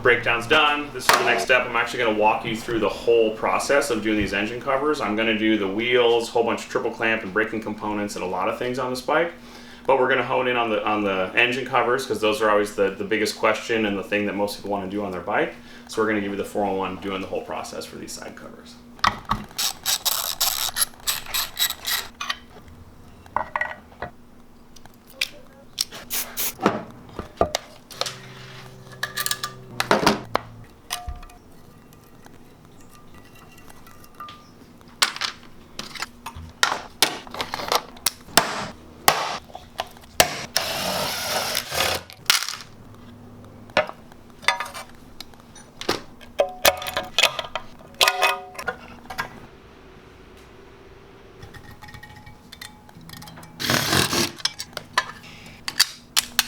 breakdown's done. This is the next step. I'm actually going to walk you through the whole process of doing these engine covers. I'm going to do the wheels, a whole bunch of triple clamp and braking components and a lot of things on this bike. But we're going to hone in on the engine covers because those are always the biggest question and the thing that most people want to do on their bike. So we're going to give you the 411 doing the whole process for these side covers.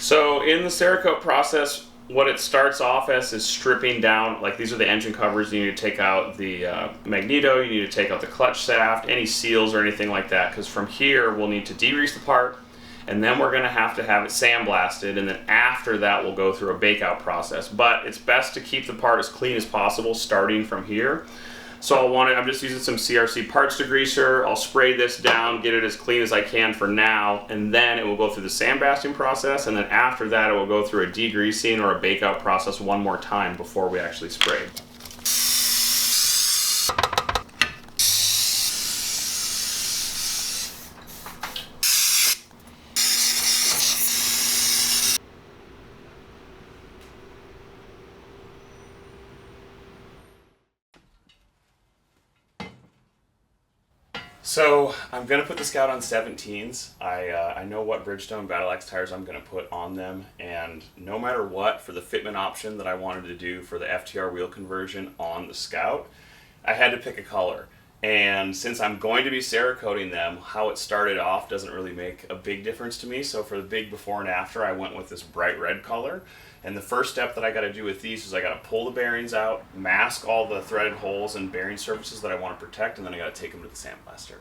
So in the Cerakote process, what it starts off as is stripping down, like these are the engine covers. You need to take out the magneto, you need to take out the clutch shaft, any seals or anything like that, because from here we'll need to degrease the part, and then we're going to have it sandblasted, and then after that we'll go through a bake out process. But it's best to keep the part as clean as possible starting from here. So I'm just using some CRC parts degreaser. I'll spray this down, get it as clean as I can for now, and then it will go through the sandblasting process, and then after that it will go through a degreasing or a bake out process one more time before we actually spray. So I'm going to put the Scout on 17s. I know what Bridgestone Battle Axe tires I'm going to put on them, and no matter what, for the fitment option that I wanted to do for the FTR wheel conversion on the Scout, I had to pick a color. And since I'm going to be Cerakoting them, how it started off doesn't really make a big difference to me. So for the big before and after, I went with this bright red color. And the first step that I got to do with these is I got to pull the bearings out, mask all the threaded holes and bearing surfaces that I want to protect, and then I got to take them to the sandblaster.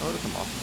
Oh, it'll come off.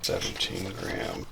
$17 grams.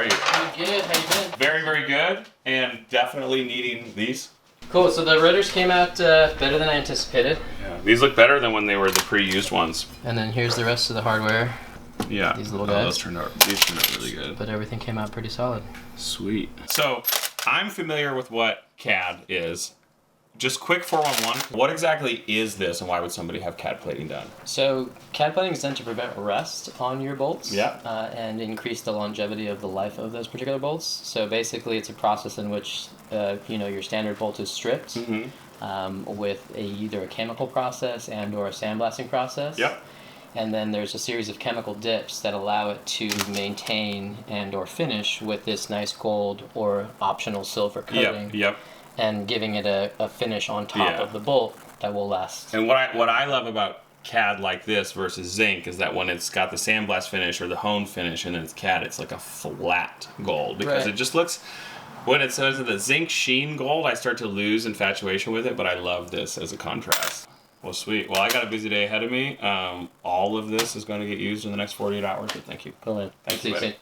are you? Pretty good. How you been? Very, very good, and definitely needing these. Cool. So the rotors came out better than I anticipated. Yeah, these look better than when they were the pre-used ones. And then here's the rest of the hardware. Yeah, these little guys. These turned out really good. But everything came out pretty solid. Sweet. So I'm familiar with what CAD is. Just quick 411. What exactly is this, and why would somebody have CAD plating done? So CAD plating is done to prevent rust on your bolts. Yeah. And increase the longevity of the life of those particular bolts. So basically, it's a process in which your standard bolt is stripped with either a chemical process and/or a sandblasting process. Yep. And then there's a series of chemical dips that allow it to maintain and/or finish with this nice gold or optional silver coating. Yep. And giving it a finish on top of the bolt that will last. And what I love about CAD like this versus zinc is that when it's got the sandblast finish or the hone finish and then it's CAD, it's like a flat gold because it just looks. When it says the zinc sheen gold, I start to lose infatuation with it, but I love this as a contrast. Well, sweet. Well, I got a busy day ahead of me. All of this is going to get used in the next 48 hours, but thank you. Go ahead. Thank you, buddy.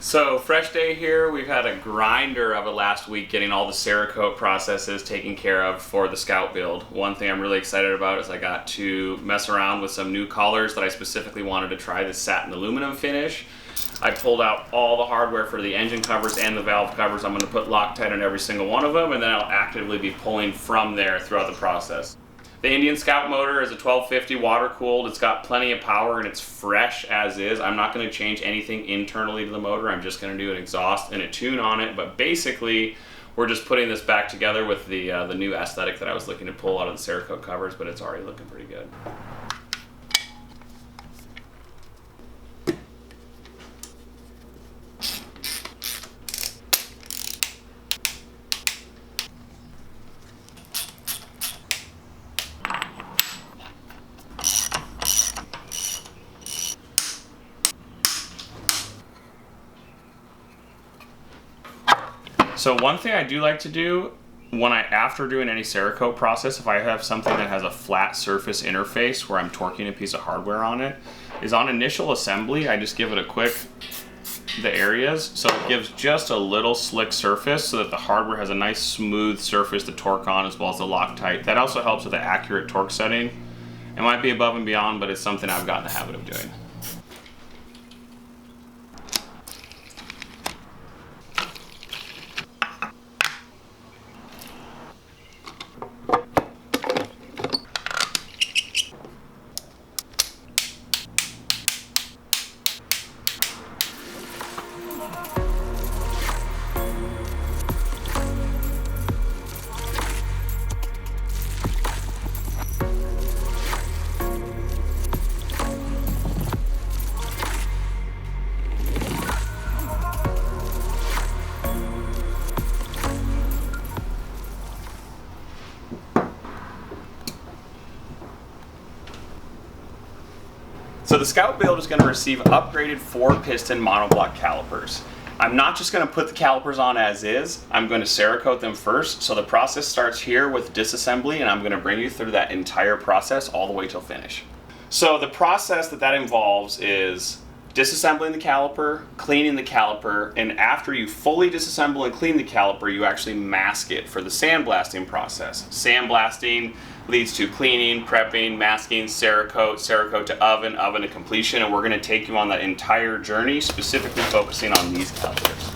So, fresh day here. We've had a grinder of it last week getting all the Cerakote processes taken care of for the Scout build. One thing I'm really excited about is I got to mess around with some new collars that I specifically wanted to try this satin aluminum finish. I pulled out all the hardware for the engine covers and the valve covers. I'm going to put Loctite on every single one of them, and then I'll actively be pulling from there throughout the process. The Indian Scout motor is a 1250 water cooled. It's got plenty of power and it's fresh as is. I'm not going to change anything internally to the motor. I'm just going to do an exhaust and a tune on it. But basically, we're just putting this back together with the new aesthetic that I was looking to pull out of the Cerakote covers, but it's already looking pretty good. So one thing I do like to do after doing any Cerakote process, if I have something that has a flat surface interface where I'm torquing a piece of hardware on it, is on initial assembly, I just give it a quick, the areas, so it gives just a little slick surface so that the hardware has a nice smooth surface to torque on as well as the Loctite. That also helps with the accurate torque setting. It might be above and beyond, but it's something I've gotten the habit of doing. So the Scout build is going to receive upgraded 4-piston monoblock calipers. I'm not just going to put the calipers on as is, I'm going to Cerakote them first. So the process starts here with disassembly, and I'm going to bring you through that entire process all the way till finish. So the process that involves is disassembling the caliper, cleaning the caliper, and after you fully disassemble and clean the caliper, you actually mask it for the sandblasting process. Sandblasting leads to cleaning, prepping, masking, Cerakote to oven, oven to completion, and we're going to take you on that entire journey, specifically focusing on these calipers.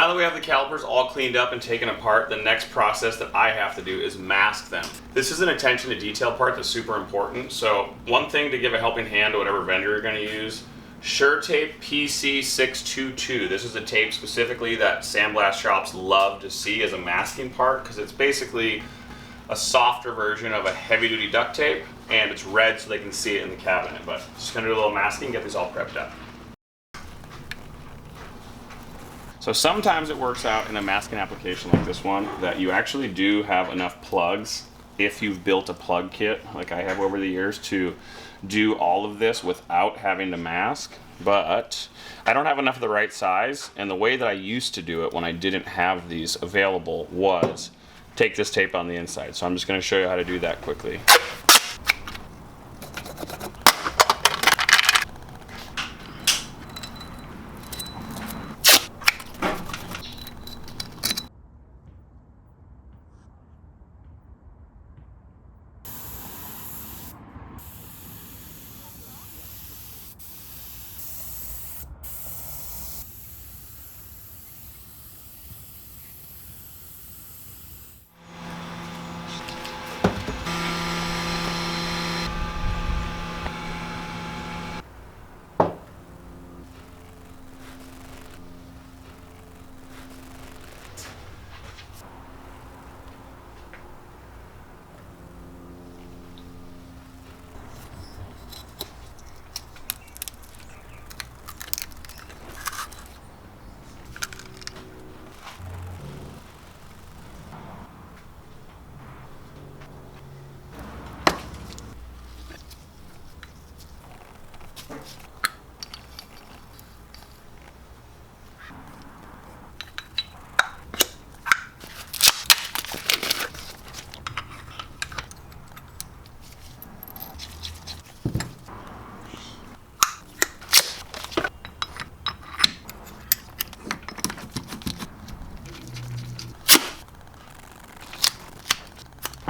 Now that we have the calipers all cleaned up and taken apart, the next process that I have to do is mask them. This is an attention to detail part that's super important. So one thing to give a helping hand to whatever vendor you're going to use, SureTape PC622. This is a tape specifically that sandblast shops love to see as a masking part because it's basically a softer version of a heavy-duty duct tape, and it's red so they can see it in the cabinet. But just going to do a little masking, get these all prepped up. So sometimes it works out in a masking application like this one that you actually do have enough plugs, if you've built a plug kit like I have over the years, to do all of this without having to mask. But I don't have enough of the right size, and the way that I used to do it when I didn't have these available was take this tape on the inside. So I'm just going to show you how to do that quickly.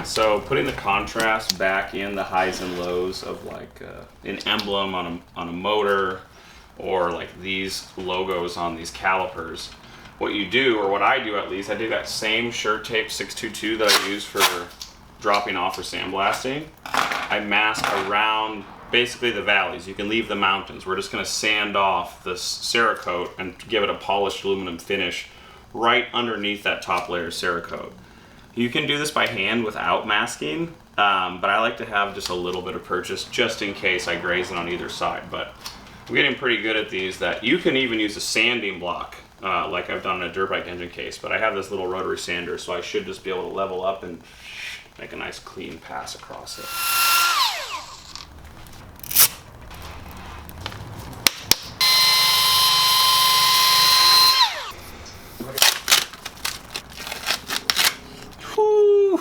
So putting the contrast back in the highs and lows of like an emblem on a motor, or like these logos on these calipers, what you do, or what I do at least, I do that same SureTape 622 that I use for dropping off or sandblasting. I mask around basically the valleys. You can leave the mountains. We're just going to sand off the Cerakote and give it a polished aluminum finish right underneath that top layer of Cerakote. You can do this by hand without masking, but I like to have just a little bit of purchase just in case I graze it on either side. But I'm getting pretty good at these that you can even use a sanding block like I've done in a dirt bike engine case, but I have this little rotary sander, so I should just be able to level up and make a nice clean pass across it. Whew.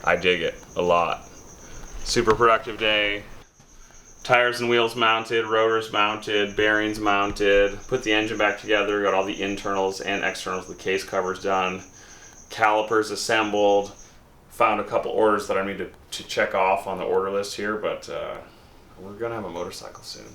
I dig it a lot. Super productive day. Tires and wheels mounted, rotors mounted, bearings mounted, put the engine back together, got all the internals and externals, the case covers done, calipers assembled, found a couple orders that I need to check off on the order list here, but we're going to have a motorcycle soon.